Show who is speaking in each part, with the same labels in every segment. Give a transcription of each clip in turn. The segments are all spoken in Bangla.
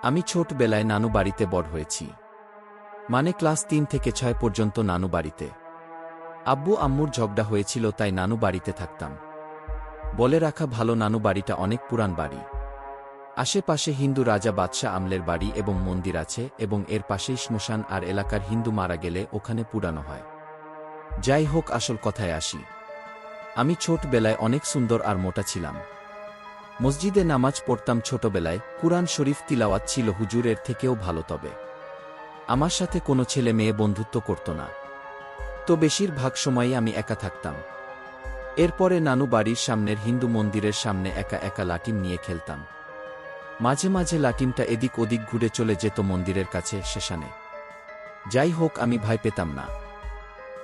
Speaker 1: আমি ছোটবেলায় নানু বাড়িতে বড় হয়েছি। মানে ক্লাস ৩ থেকে ৬ পর্যন্ত নানু বাড়িতে। আব্বু আম্মুর ঝগড়া হয়েছিল তাই নানু বাড়িতে থাকতাম। বলে রাখা ভালো, নানু বাড়িটা অনেক পুরান বাড়ি। আশেপাশে হিন্দু রাজা বাদশাহ আমলের বাড়ি এবং মন্দির আছে, এবং এর পাশেই শ্মশান, আর এলাকার হিন্দু মারা গেলে ওখানে পুরানো হয়। যাই হোক, আসল কথায় আসি। আমি ছোটবেলায় অনেক সুন্দর আর মোটা ছিলাম। মসজিদে নামাজ পড়তাম ছোটবেলায়, কুরআন শরীফ তিলাওয়াত ছিল হুজুরের থেকেও ভালো। তবে আমার সাথে কোনো ছেলে মেয়ে বন্ধুত্ব করত না, তো বেশিরভাগ সময়ই আমি একা থাকতাম। এরপরে নানু বাড়ির সামনের হিন্দু মন্দিরের সামনে একা একা লাটিম নিয়ে খেলতাম। মাঝে মাঝে লাটিমটা এদিক ওদিক ঘুরে চলে যেত মন্দিরের কাছে শ্মশানে। যাই হোক, আমি ভয় পেতাম না,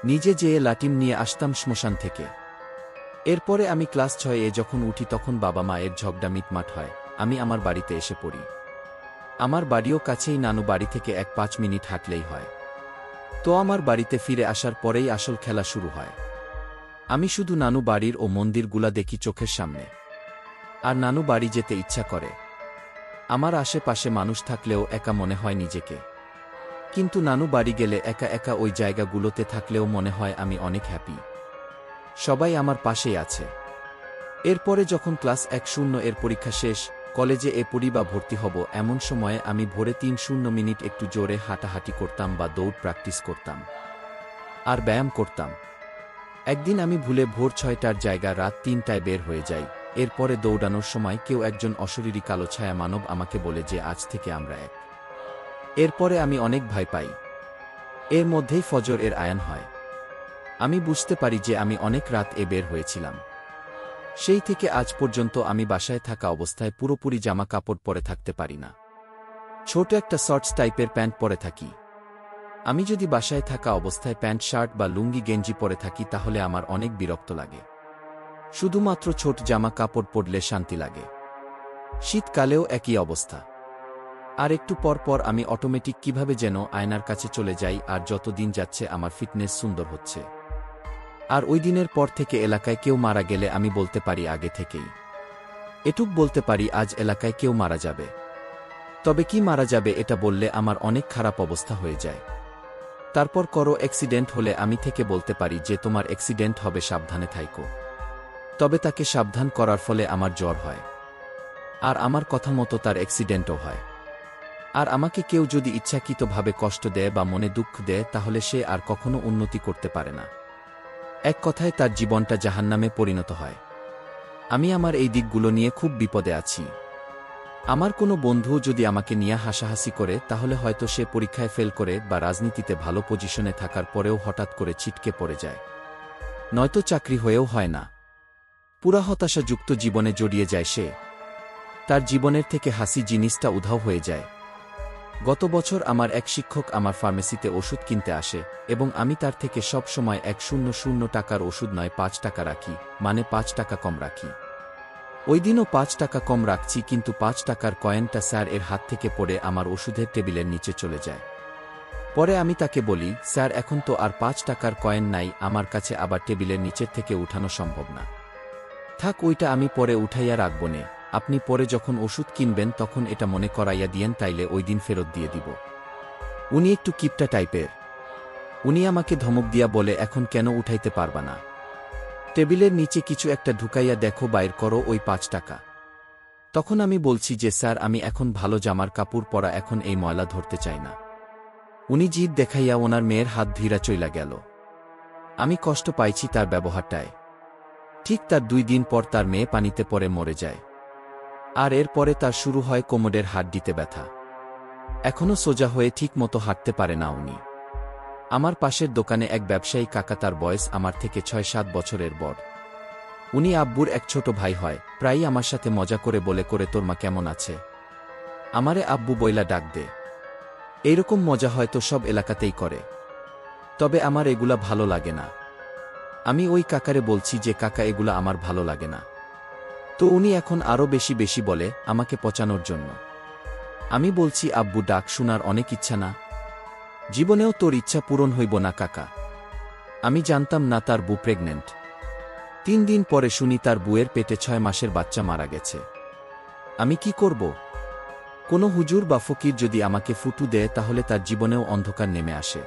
Speaker 1: নিজে যেয়ে লাটিম নিয়ে আসতাম শ্মশান থেকে। এরপরে আমি ক্লাস 6-এ যখন উঠি তখন বাবা মায়ের ঝগড়া মিটমাট হয়, আমি আমার বাড়িতে এসে পড়ি। আমার বাড়িও কাছেই, নানু বাড়ি থেকে 1-5 মিনিট হাঁটলেই হয়। তো আমার বাড়িতে ফিরে আসার পরেই আসল খেলা শুরু হয়। আমি শুধু নানু বাড়ির ও মন্দিরগুলা দেখি চোখের সামনে, আর নানু বাড়ি যেতে ইচ্ছা করে। আমার আশেপাশে মানুষ থাকলেও একা মনে হয় নিজেকে, কিন্তু নানু বাড়ি গেলে একা একা ওই জায়গাগুলোতে থাকলেও মনে হয় আমি অনেক হ্যাপি, সবাই আমার পাশেই আছে। এরপরে যখন ক্লাস 1-0 পরীক্ষা শেষ, কলেজে পড়ি বা ভর্তি হব, এমন সময়ে আমি ভোরে 3-0 মিনিট একটু জোরে হাঁটাহাঁটি করতাম বা দৌড় প্র্যাকটিস করতাম আর ব্যায়াম করতাম। একদিন আমি ভুলে ভোর 6টার জায়গা রাত 3টায় বের হয়ে যাই। এরপরে দৌড়ানোর সময় কেউ একজন অশরীরী কালো ছায়া মানব আমাকে বলে যে আজ থেকে আমরা এক। এরপরে আমি অনেক ভয় পাই। এর মধ্যেই ফজর এর আয়ান হয়। আমি বুঝতে পারি যে আমি অনেক রাত বের হয়েছিলাম। সেই থেকে আজ পর্যন্ত আমি বাসায় থাকা অবস্থায় পুরোপুরি জামা কাপড় পরে থাকতে পারি না। ছোট একটা শর্টস টাইপের প্যান্ট পরে থাকি। আমি যদি বাসায় থাকা অবস্থায় প্যান্ট শার্ট বা লুঙ্গি গেঞ্জি পরে থাকি তাহলে আমার অনেক বিরক্ত লাগে। শুধুমাত্র ছোট জামা কাপড় পরলে শান্তি লাগে। শীতকালেও একই অবস্থা। আর একটু পর পর আমি অটোমেটিক কিভাবে যেন আয়নার কাছে চলে যাই, আর যত দিন যাচ্ছে আমার ফিটনেস সুন্দর হচ্ছে। আর ওই দিনের পর থেকে এলাকায় কেউ মারা গেলে আমি বলতে পারি আগে থেকেই। এটুক বলতে পারি আজ এলাকায় কেউ মারা যাবে। তবে কি মারা যাবে এটা বললে আমার অনেক খারাপ অবস্থা হয়ে যায়। তারপর করো অ্যাক্সিডেন্ট হলে আমি থেকে বলতে পারি যে তোমার অ্যাক্সিডেন্ট হবে, সাবধানে থাইকো। তবে তাকে সাবধান করার ফলে আমার জ্বর হয়, আর আমার কথা মতো তার অ্যাক্সিডেন্টও হয়। আর আমাকে কেউ যদি ইচ্ছাকৃতভাবে কষ্ট দেয় বা মনে দুঃখ দেয় তাহলে সে আর কখনো উন্নতি করতে পারে না। এক কথায় তার জীবনটা জাহান্নামে পরিণত হয়। আমি আমার এই দিকগুলো নিয়ে খুব বিপদে আছি। আমার কোনো বন্ধু যদি আমাকে নিয়ে হাসাহাসি করে তাহলে হয়তো সে পরীক্ষায় ফেল করে বা রাজনীতিতে ভালো পজিশনে থাকার পরেও হঠাৎ করে ছিটকে পড়ে যায়, নয়তো চাকরি হয়েও হয় না। পুরা হতাশাযুক্ত জীবনে জড়িয়ে যায় সে। তার জীবনের থেকে হাসি জিনিসটা উধাও হয়ে যায়। গত বছর আমার এক শিক্ষক আমার ফার্মেসিতে ওষুধ কিনতে আসে, এবং আমি তার থেকে সব সময় 100 টাকার ওষুধ নয় 5 টাকা রাখি, মানে 5 টাকা কম রাখি। ওই দিনও 5 টাকা কম রাখছি, কিন্তু 5 টাকার কয়েনটা স্যার এর হাত থেকে পড়ে আমার ওষুধের টেবিলের নিচে চলে যায়। পরে আমি তাকে বলি, স্যার এখন তো আর 5 টাকার কয়েন নাই আমার কাছে, আবার টেবিলের নিচের থেকে উঠানো সম্ভব না। থাক, ওইটা আমি পরে উঠাইয়া রাখবো নে, আপনি পরে যখন ওষুধ কিনবেন তখন এটা মনে করাইয়া দিয়েন, তাইলে ওই দিন ফেরত দিয়ে দিব। উনি একটু কিপটা টাইপের। উনি আমাকে ধমক দিয়া বলে, এখন কেন উঠাইতে পারবা না? টেবিলের নিচে কিছু একটা ঢুকাইয়া দেখো, বাইর করো ওই 5 টাকা। তখন আমি বলছি যে স্যার আমি এখন ভালো জামার কাপড় পরা, এখন এই ময়লা ধরতে চাই না। উনি জিদ দেখাইয়া ওনার মেয়ের হাত ধীরা চইলা গেল। আমি কষ্ট পাইছি তার ব্যবহারটায়। ঠিক তার 2 দিন পর তার মেয়ে পানিতে পড়ে মরে যায়। আর এরপরে তার শুরু হয় কোমরের হাড্ডিতে ব্যথা। এখনও সোজা হয়ে ঠিক মতো হাঁটতে পারে না উনি। আমার পাশের দোকানে এক ব্যবসায়ী কাকা, তার বয়স আমার থেকে 6-7 বছরের বড়। উনি আব্বুর এক ছোট ভাই হয়। প্রায়ই আমার সাথে মজা করে বলে, করে তোর মা কেমন আছে? আমারে আব্বু বইলা ডাক দে। এইরকম মজা হয়তো সব এলাকাতেই করে, তবে আমার এগুলা ভালো লাগে না। আমি ওই কাকারে বলছি যে কাকা এগুলা আমার ভালো লাগে না। তো উনি এখন আরও বেশি বেশি বলে আমাকে পচানোর জন্য। আমি বলছি, আব্বু ডাক শোনার অনেক ইচ্ছা না? জীবনেও তোর ইচ্ছা পূরণ হইব না কাকা। আমি জানতাম না তার বউ প্রেগনেন্ট। 3 দিন পরে শুনি তার বুয়ের পেটে 6 মাসের বাচ্চা মারা গেছে। আমি কি করব? কোনো হুজুর বা ফকির যদি আমাকে ফুটু দেয় তাহলে তার জীবনেও অন্ধকার নেমে আসে।